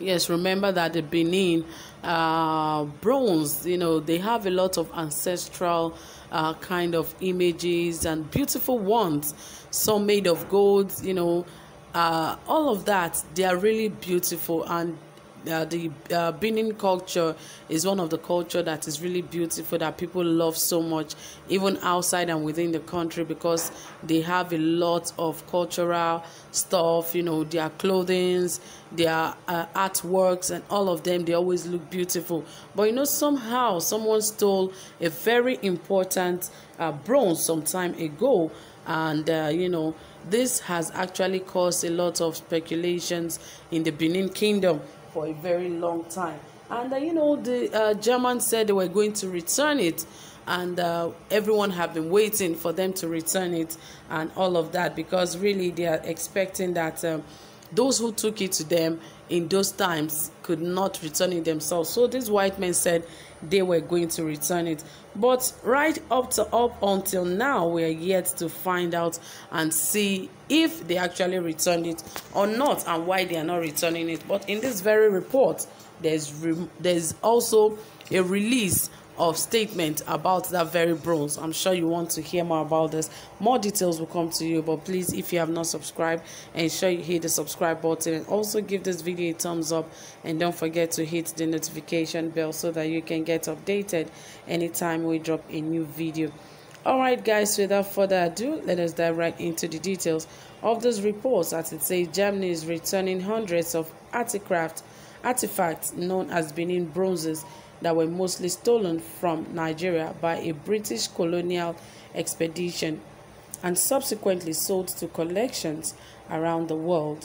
Yes, remember that the Benin bronze, they have a lot of ancestral kind of images and beautiful ones, some made of gold, all of that. They are really beautiful, and the Benin culture is one of the culture that is really beautiful, that people love so much, even outside and within the country, because they have a lot of cultural stuff, their clothings, their artworks, and all of them. They always look beautiful. But somehow someone stole a very important bronze some time ago, and this has actually caused a lot of speculations in the Benin Kingdom for a very long time. And the Germans said they were going to return it, and everyone have been waiting for them to return it and all of that, because really they are expecting that those who took it to them in those times could not return it themselves. So these white men said they were going to return it. But right up until now, we are yet to find out and see if they actually returned it or not, and why they are not returning it. But in this very report, there's also a release of statement about that very bronze. I'm sure you want to hear more about this. More details will come to you, but please, if you have not subscribed, ensure you hit the subscribe button, and also give this video a thumbs up, and don't forget to hit the notification bell so that you can get updated anytime we drop a new video. Alright guys, without further ado, let us dive right into the details of this report. As it says, Germany is returning hundreds of artifacts known as Benin bronzes that were mostly stolen from Nigeria by a British colonial expedition and subsequently sold to collections around the world,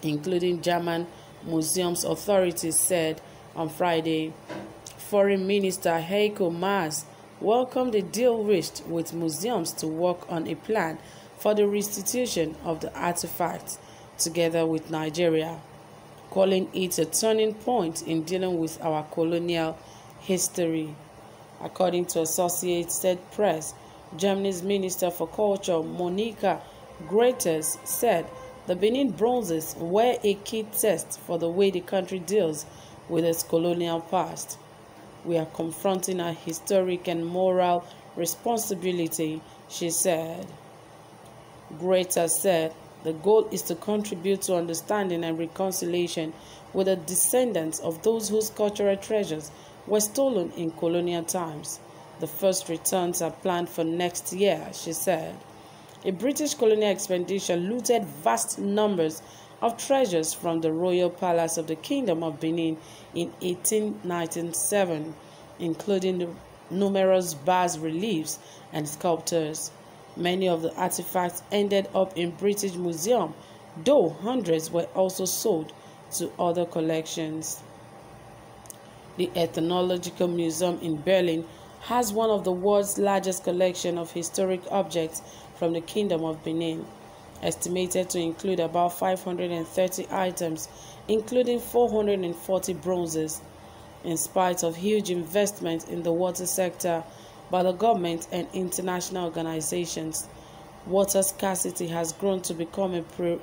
including German museums. Authorities said on Friday. Foreign Minister Heiko Maas welcomed the deal reached with museums to work on a plan for the restitution of the artifacts together with Nigeria, calling it a turning point in dealing with our colonial history. According to Associated Press, Germany's Minister for Culture, Monika Gretes, said the Benin bronzes were a key test for the way the country deals with its colonial past. We are confronting a historic and moral responsibility, she said. Gretes said the goal is to contribute to understanding and reconciliation with the descendants of those whose cultural treasures were stolen in colonial times. The first returns are planned for next year, she said. A British colonial expedition looted vast numbers of treasures from the royal palace of the Kingdom of Benin in 1897, including the numerous bas-reliefs and sculptures. Many of the artifacts ended up in British Museum, though hundreds were also sold to other collections. The Ethnological Museum in Berlin has one of the world's largest collection of historic objects from the Kingdom of Benin, estimated to include about 530 items, including 440 bronzes. In spite of huge investment in the water sector by the government and international organizations, water scarcity has grown to become a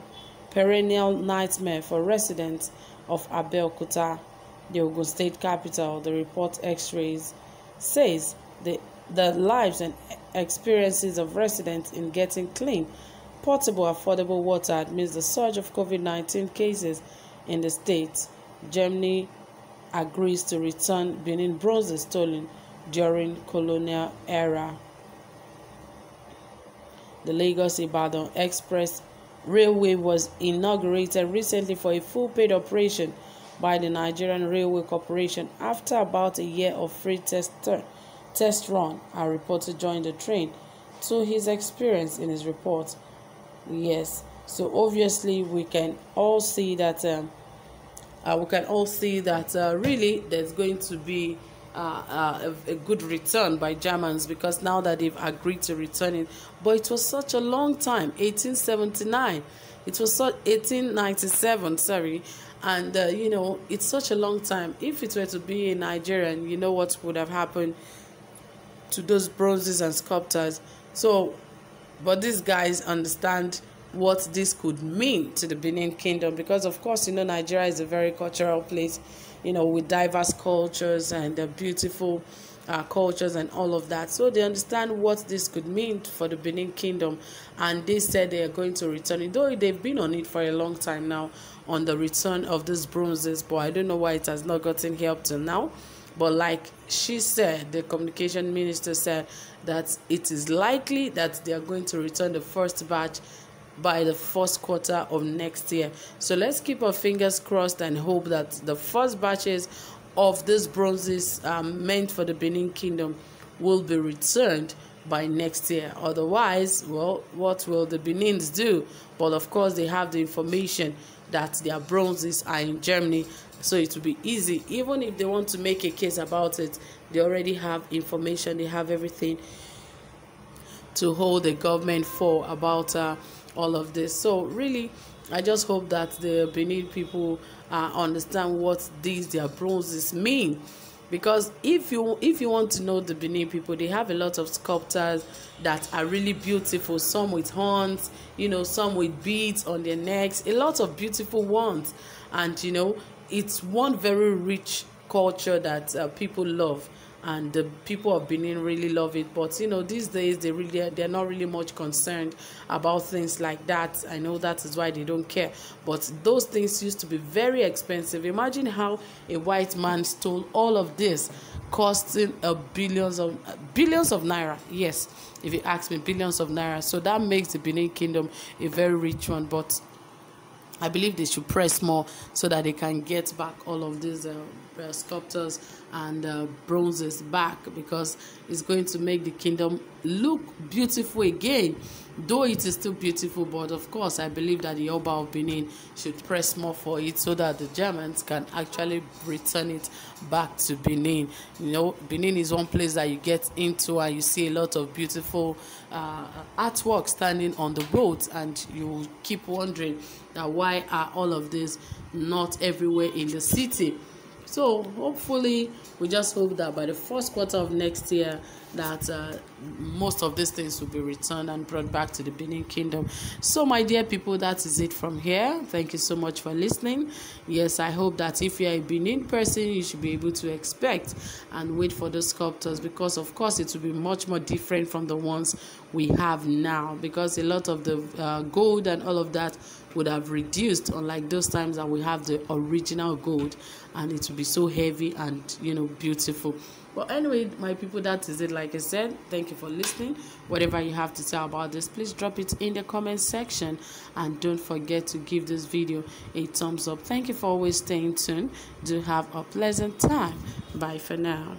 perennial nightmare for residents of Abeokuta, the Ogun State capital. The report X-rays says the lives and experiences of residents in getting clean, portable, affordable water amidst the surge of COVID-19 cases in the state. Germany agrees to return Benin bronzes stolen during colonial era. The Lagos-Ibadan Express Railway was inaugurated recently for a full paid operation by the Nigerian Railway Corporation after about a year of free test run. A reporter joined the train to his experience in his report. Yes, so obviously we can all see that really there's going to be a good return by Germans, because now that they've agreed to return it. But it was such a long time, 1879. It was 1897, sorry. And, it's such a long time. If it were to be a Nigerian, you know what would have happened to those bronzes and sculptures. So, but these guys understand what this could mean to the Benin Kingdom, because of course, Nigeria is a very cultural place, with diverse cultures and beautiful cultures and all of that. So they understand what this could mean for the Benin Kingdom, and they said they are going to return it, though they've been on it for a long time now, on the return of these bronzes, but I don't know why it has not gotten here up till now. But like she said, the communication minister said that it is likely that they are going to return the first batch by the first quarter of next year. So let's keep our fingers crossed and hope that the first batches of these bronzes meant for the Benin Kingdom will be returned by next year. Otherwise, well, what will the Benins do? But of course, they have the information that their bronzes are in Germany, so it will be easy. Even if they want to make a case about it, they already have information, they have everything to hold the government for about all of this. So really, I just hope that the Benin people understand what their bronzes mean, because if you want to know the Benin people, they have a lot of sculptures that are really beautiful, some with horns, some with beads on their necks, a lot of beautiful ones. And it's one very rich culture that people love, and the people of Benin really love it. But these days they're not really much concerned about things like that. I know that is why they don't care, but those things used to be very expensive. Imagine how a white man stole all of this, costing billions of naira. Yes, if you ask me, billions of naira. So that makes the Benin Kingdom a very rich one. But I believe they should press more so that they can get back all of these sculptures and bronzes back, because it's going to make the kingdom look beautiful again. Though it is still beautiful, but of course I believe that the Oba of Benin should press more for it so that the Germans can actually return it back to Benin. Benin is one place that you get into and you see a lot of beautiful artwork standing on the roads, and you keep wondering that why are all of this not everywhere in the city. So hopefully, we just hope that by the first quarter of next year, that most of these things will be returned and brought back to the Benin Kingdom. So my dear people, that is it from here. Thank you so much for listening. Yes, I hope that if you're a Benin person, you should be able to expect and wait for those sculptures, because of course it will be much more different from the ones we have now, because a lot of the gold and all of that would have reduced, unlike those times that we have the original gold, and it will be so heavy and beautiful. But anyway, my people, that is it. Like I said, thank you for listening. Whatever you have to say about this, please drop it in the comment section, and don't forget to give this video a thumbs up. Thank you for always staying tuned. Do have a pleasant time. Bye for now.